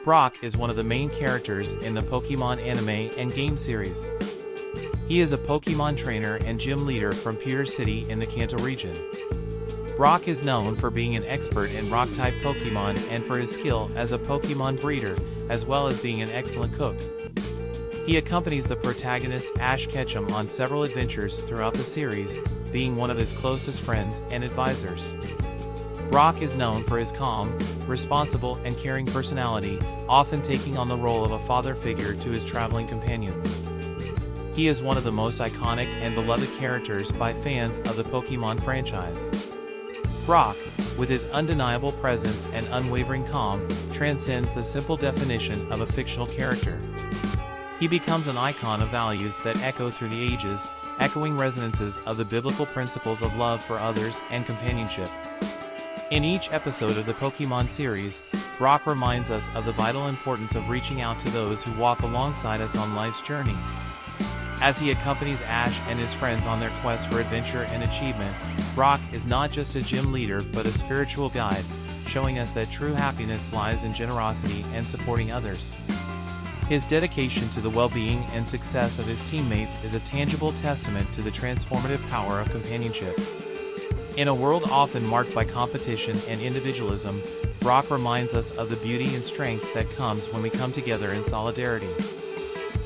Brock is one of the main characters in the Pokemon anime and game series. He is a Pokemon trainer and gym leader from Pewter City in the Kanto region. Brock is known for being an expert in Rock-type Pokemon and for his skill as a Pokemon breeder, as well as being an excellent cook. He accompanies the protagonist Ash Ketchum on several adventures throughout the series, being one of his closest friends and advisors. Brock is known for his calm, responsible, and caring personality, often taking on the role of a father figure to his traveling companions. He is one of the most iconic and beloved characters by fans of the Pokemon franchise. Brock, with his undeniable presence and unwavering calm, transcends the simple definition of a fictional character. He becomes an icon of values that echo through the ages, echoing resonances of the biblical principles of love for others and companionship. In each episode of the Pokemon series, Brock reminds us of the vital importance of reaching out to those who walk alongside us on life's journey. As he accompanies Ash and his friends on their quest for adventure and achievement, Brock is not just a gym leader but a spiritual guide, showing us that true happiness lies in generosity and supporting others. His dedication to the well-being and success of his teammates is a tangible testament to the transformative power of companionship. In a world often marked by competition and individualism, Brock reminds us of the beauty and strength that comes when we come together in solidarity.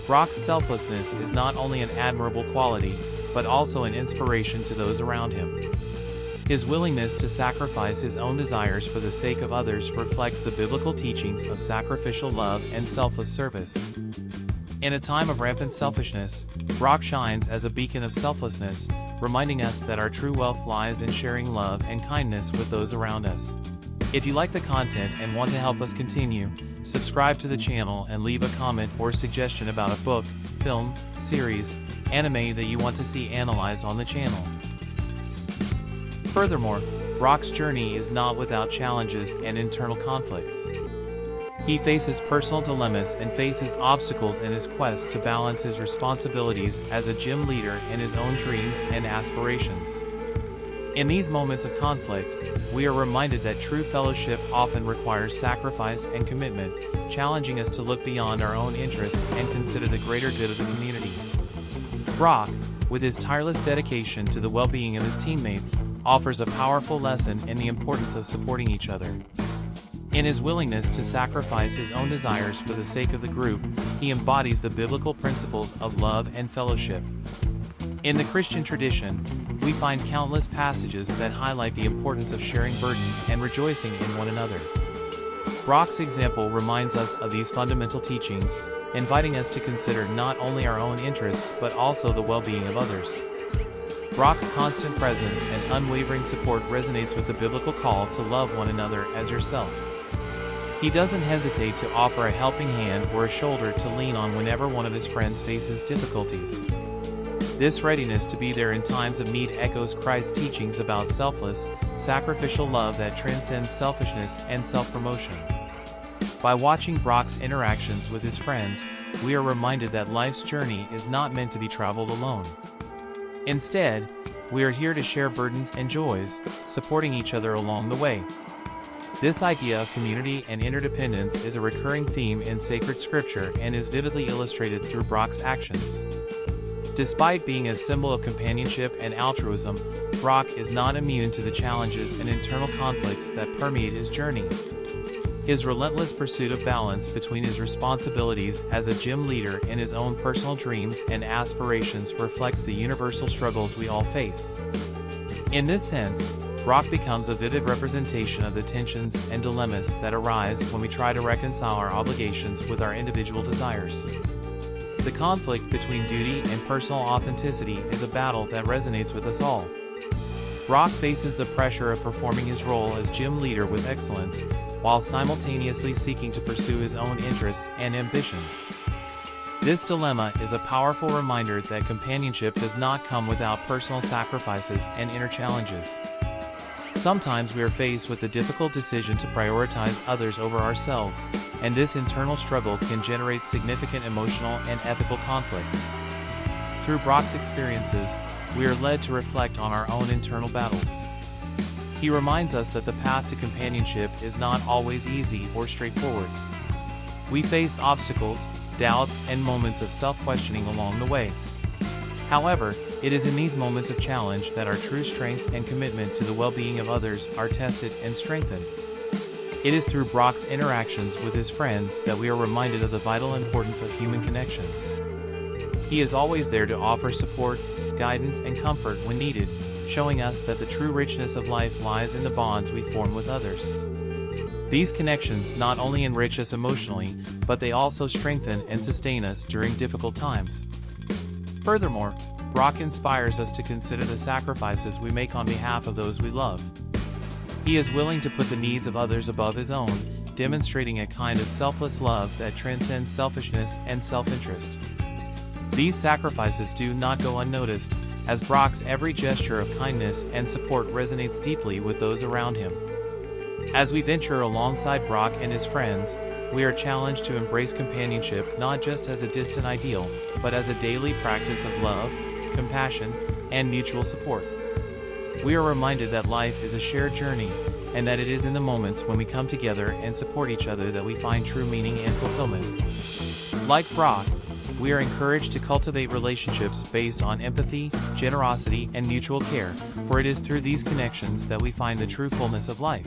Brock's selflessness is not only an admirable quality, but also an inspiration to those around him. His willingness to sacrifice his own desires for the sake of others reflects the biblical teachings of sacrificial love and selfless service. In a time of rampant selfishness, Brock shines as a beacon of selflessness, reminding us that our true wealth lies in sharing love and kindness with those around us. If you like the content and want to help us continue, subscribe to the channel and leave a comment or suggestion about a book, film, series, anime that you want to see analyzed on the channel. Furthermore, Brock's journey is not without challenges and internal conflicts. He faces personal dilemmas and faces obstacles in his quest to balance his responsibilities as a gym leader and his own dreams and aspirations. In these moments of conflict, we are reminded that true fellowship often requires sacrifice and commitment, challenging us to look beyond our own interests and consider the greater good of the community. Brock, with his tireless dedication to the well-being of his teammates, offers a powerful lesson in the importance of supporting each other. In his willingness to sacrifice his own desires for the sake of the group, he embodies the biblical principles of love and fellowship. In the Christian tradition, we find countless passages that highlight the importance of sharing burdens and rejoicing in one another. Brock's example reminds us of these fundamental teachings, inviting us to consider not only our own interests but also the well-being of others. Brock's constant presence and unwavering support resonates with the biblical call to love one another as yourself. He doesn't hesitate to offer a helping hand or a shoulder to lean on whenever one of his friends faces difficulties. This readiness to be there in times of need echoes Christ's teachings about selfless, sacrificial love that transcends selfishness and self-promotion. By watching Brock's interactions with his friends, we are reminded that life's journey is not meant to be traveled alone. Instead, we are here to share burdens and joys, supporting each other along the way. This idea of community and interdependence is a recurring theme in sacred scripture and is vividly illustrated through Brock's actions. Despite being a symbol of companionship and altruism, Brock is not immune to the challenges and internal conflicts that permeate his journey. His relentless pursuit of balance between his responsibilities as a gym leader and his own personal dreams and aspirations reflects the universal struggles we all face. In this sense, Brock becomes a vivid representation of the tensions and dilemmas that arise when we try to reconcile our obligations with our individual desires. The conflict between duty and personal authenticity is a battle that resonates with us all. Brock faces the pressure of performing his role as gym leader with excellence, while simultaneously seeking to pursue his own interests and ambitions. This dilemma is a powerful reminder that companionship does not come without personal sacrifices and inner challenges. Sometimes we are faced with the difficult decision to prioritize others over ourselves, and this internal struggle can generate significant emotional and ethical conflicts. Through Brock's experiences, we are led to reflect on our own internal battles. He reminds us that the path to companionship is not always easy or straightforward. We face obstacles, doubts, and moments of self-questioning along the way. However, it is in these moments of challenge that our true strength and commitment to the well-being of others are tested and strengthened. It is through Brock's interactions with his friends that we are reminded of the vital importance of human connections. He is always there to offer support, guidance, and comfort when needed, showing us that the true richness of life lies in the bonds we form with others. These connections not only enrich us emotionally, but they also strengthen and sustain us during difficult times. Furthermore, Brock inspires us to consider the sacrifices we make on behalf of those we love. He is willing to put the needs of others above his own, demonstrating a kind of selfless love that transcends selfishness and self-interest. These sacrifices do not go unnoticed, as Brock's every gesture of kindness and support resonates deeply with those around him. As we venture alongside Brock and his friends, we are challenged to embrace companionship not just as a distant ideal, but as a daily practice of love, compassion, and mutual support. We are reminded that life is a shared journey, and that it is in the moments when we come together and support each other that we find true meaning and fulfillment. Like Brock, we are encouraged to cultivate relationships based on empathy, generosity, and mutual care, for it is through these connections that we find the true fullness of life.